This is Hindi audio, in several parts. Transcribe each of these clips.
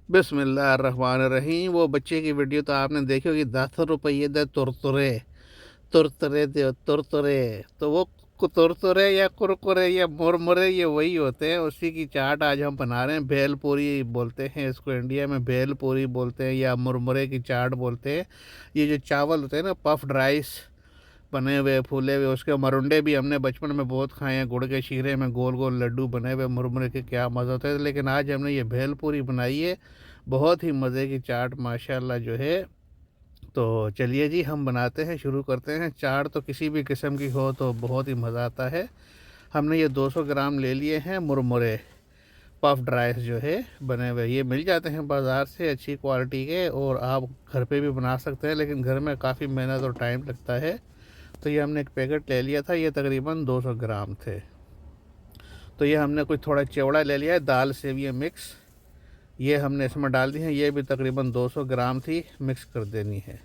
बिस्मिल्लाहिर्रहमानिर्रहीम। वो बच्चे की वीडियो तो आपने देखी होगी, 10 रुपये दे तुरतुरे, तुरतुरे दे तुरतुरे। तो वो तुरतुरे या कुरकुरे या मुरमुरे ये वही होते हैं, उसी की चाट आज हम बना रहे हैं। भेलपूरी बोलते हैं इसको, इंडिया में भेलपूरी बोलते हैं या मुरमुरे की चाट बोलते हैं। ये जो चावल होते हैं ना, पफ्ड राइस बने हुए फूले हुए, उसके मरुंडे भी हमने बचपन में बहुत खाए हैं। गुड़ के शीरे में गोल गोल लड्डू बने हुए मुरमुरे के, क्या मज़ा होता है। लेकिन आज हमने ये भेलपूरी बनाई है, बहुत ही मज़े की चाट माशाल्लाह जो है। तो चलिए जी, हम बनाते हैं, शुरू करते हैं। चाट तो किसी भी किस्म की हो तो बहुत ही मज़ा आता है। हमने ये 200 ग्राम ले लिए हैं मुरमुरे, पफ्ड राइस जो है बने हुए। ये मिल जाते हैं बाज़ार से अच्छी क्वालिटी के, और आप घर पे भी बना सकते हैं, लेकिन घर में काफ़ी मेहनत और टाइम लगता है। तो ये हमने एक पैकेट ले लिया था, ये तकरीबन 200 ग्राम थे। तो ये हमने कुछ थोड़ा चौड़ा ले लिया है, दाल सेवियाँ मिक्स, ये हमने इसमें डाल दी हैं। ये भी तकरीबन 200 ग्राम थी, मिक्स कर देनी है।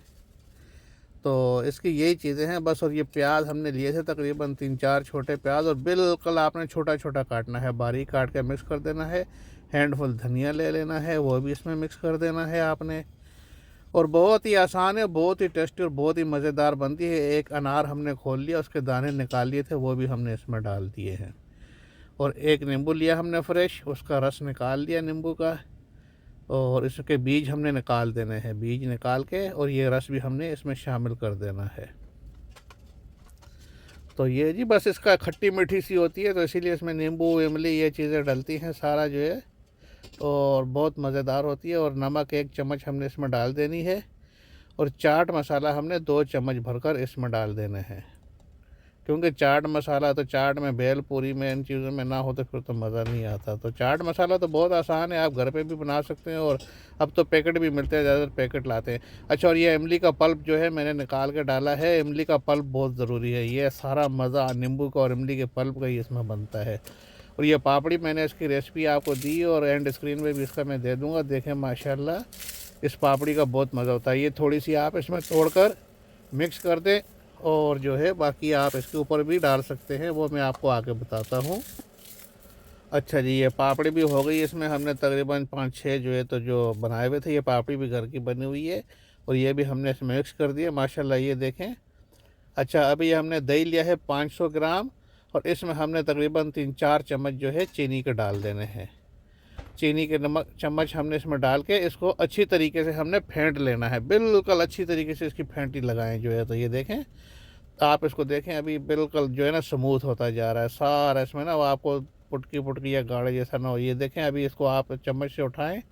तो इसकी यही चीज़ें हैं बस। और ये प्याज हमने लिए थे तकरीबन 3-4 छोटे प्याज, और बिल्कुल आपने छोटा छोटा काटना है, बारीक काट के मिक्स कर देना है। हैंडफुल धनिया ले लेना है, वो भी इसमें मिक्स कर देना है आपने। और बहुत ही आसान है, बहुत ही टेस्टी और बहुत ही मज़ेदार बनती है। एक अनार हमने खोल लिया, उसके दाने निकाल लिए थे, वो भी हमने इसमें डाल दिए हैं। और एक नींबू लिया हमने फ्रेश, उसका रस निकाल लिया नींबू का, और इसके बीज हमने निकाल देने हैं। बीज निकाल के और ये रस भी हमने इसमें शामिल कर देना है। तो ये जी बस, इसका खट्टी मीठी सी होती है, तो इसीलिए इसमें नींबू इमली ये चीज़ें डलती हैं सारा जो है, और बहुत मज़ेदार होती है। और नमक 1 चम्मच हमने इसमें डाल देनी है, और चाट मसाला हमने 2 चम्मच भरकर इसमें डाल देने हैं। क्योंकि चाट मसाला तो चाट में, भेलपूरी में, इन चीज़ों में ना हो तो फिर तो मज़ा नहीं आता। तो चाट मसाला तो बहुत आसान है, आप घर पे भी बना सकते हैं, और अब तो पैकेट भी मिलते हैं, ज़्यादातर पैकेट लाते हैं। अच्छा, और ये इमली का पल्प जो है मैंने निकाल के डाला है। इमली का पल्प बहुत ज़रूरी है, ये सारा मज़ा नींबू का और इमली के पल्प का ही इसमें बनता है। और ये पापड़ी मैंने इसकी रेसिपी आपको दी, और एंड स्क्रीन में भी इसका मैं दे दूँगा। देखें माशाल्लाह, इस पापड़ी का बहुत मज़ा होता है। ये थोड़ी सी आप इसमें तोड़कर मिक्स कर दें, और जो है बाकी आप इसके ऊपर भी डाल सकते हैं, वो मैं आपको आगे बताता हूँ। अच्छा जी, ये पापड़ी भी हो गई। इसमें हमने तकरीबन 5-6 जो है तो जो बनाए हुए थे, ये पापड़ी भी घर की बनी हुई है, और ये भी हमने इसमें मिक्स कर दिया माशाल्लाह, ये देखें। अच्छा, अभी ये हमने दही लिया है 500 ग्राम, और इसमें हमने तकरीबन 3-4 चम्मच जो है चीनी के डाल देने हैं। चीनी के नमक चम्मच हमने इसमें डाल के इसको अच्छी तरीके से हमने फेंट लेना है, बिल्कुल अच्छी तरीके से इसकी फेंटी लगाएं जो है। तो ये देखें, आप इसको देखें, अभी बिल्कुल जो है ना स्मूथ होता जा रहा है सारा। इसमें ना वो आपको पुटकी पुटकी या गाढ़े जैसा ना हो। ये देखें, अभी इसको आप चम्मच से उठाएं,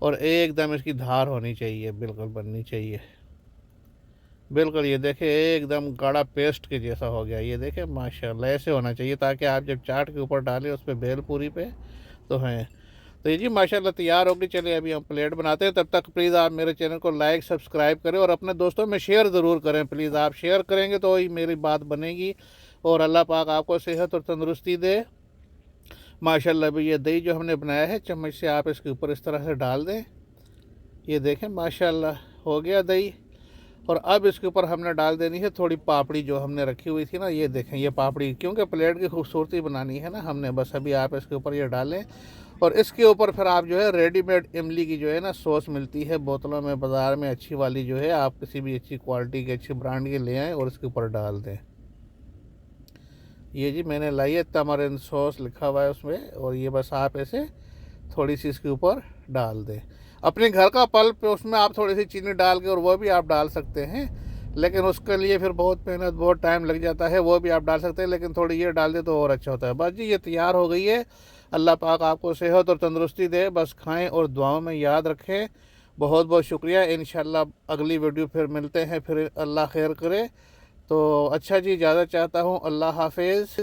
और एकदम इसकी धार होनी चाहिए, बिल्कुल बननी चाहिए, बिल्कुल। ये देखें, एकदम गाढ़ा पेस्ट के जैसा हो गया। ये देखें माशाल्लाह, ऐसे होना चाहिए, ताकि आप जब चाट के ऊपर डालें उस पर, भेलपूरी पे, तो हैं। तो ये जी माशाल्लाह तैयार होगी। चलिए अभी हम प्लेट बनाते हैं। तब तक प्लीज़ आप मेरे चैनल को लाइक सब्सक्राइब करें, और अपने दोस्तों में शेयर ज़रूर करें प्लीज़। आप शेयर करेंगे तो ही मेरी बात बनेगी, और अल्लाह पाक आपको सेहत और तंदुरुस्ती दे माशाल्लाह। भी ये दही जो हमने बनाया है, चम्मच से आप इसके ऊपर इस तरह से डाल दें। ये देखें माशाल्लाह, हो गया दही। और अब इसके ऊपर हमने डाल देनी है थोड़ी पापड़ी जो हमने रखी हुई थी ना। ये देखें, ये पापड़ी, क्योंकि प्लेट की खूबसूरती बनानी है ना हमने, बस अभी आप इसके ऊपर ये डालें। और इसके ऊपर फिर आप जो है रेडीमेड इमली की जो है ना सॉस मिलती है बोतलों में बाज़ार में, अच्छी वाली जो है, आप किसी भी अच्छी क्वालिटी के, अच्छी ब्रांड के ले आएँ और इसके ऊपर डाल दें। ये जी मैंने लाई है, तमरिंद सॉस लिखा हुआ है उसमें, और ये बस आप ऐसे थोड़ी सी इसके ऊपर डाल दें। अपने घर का पल्प, उसमें आप थोड़ी सी चीनी डाल के, और वो भी आप डाल सकते हैं, लेकिन उसके लिए फिर बहुत मेहनत, बहुत टाइम लग जाता है। वो भी आप डाल सकते हैं, लेकिन थोड़ी ये डाल दे तो और अच्छा होता है। बस जी, ये तैयार हो गई है। अल्लाह पाक आपको सेहत और तंदुरुस्ती दे, बस खाएं और दुआओं में याद रखें। बहुत बहुत शुक्रिया। इंशाल्लाह अगली वीडियो फिर मिलते हैं, फिर अल्लाह खैर करे। तो अच्छा जी, इजाज़त चाहता हूँ। अल्लाह हाफिज़।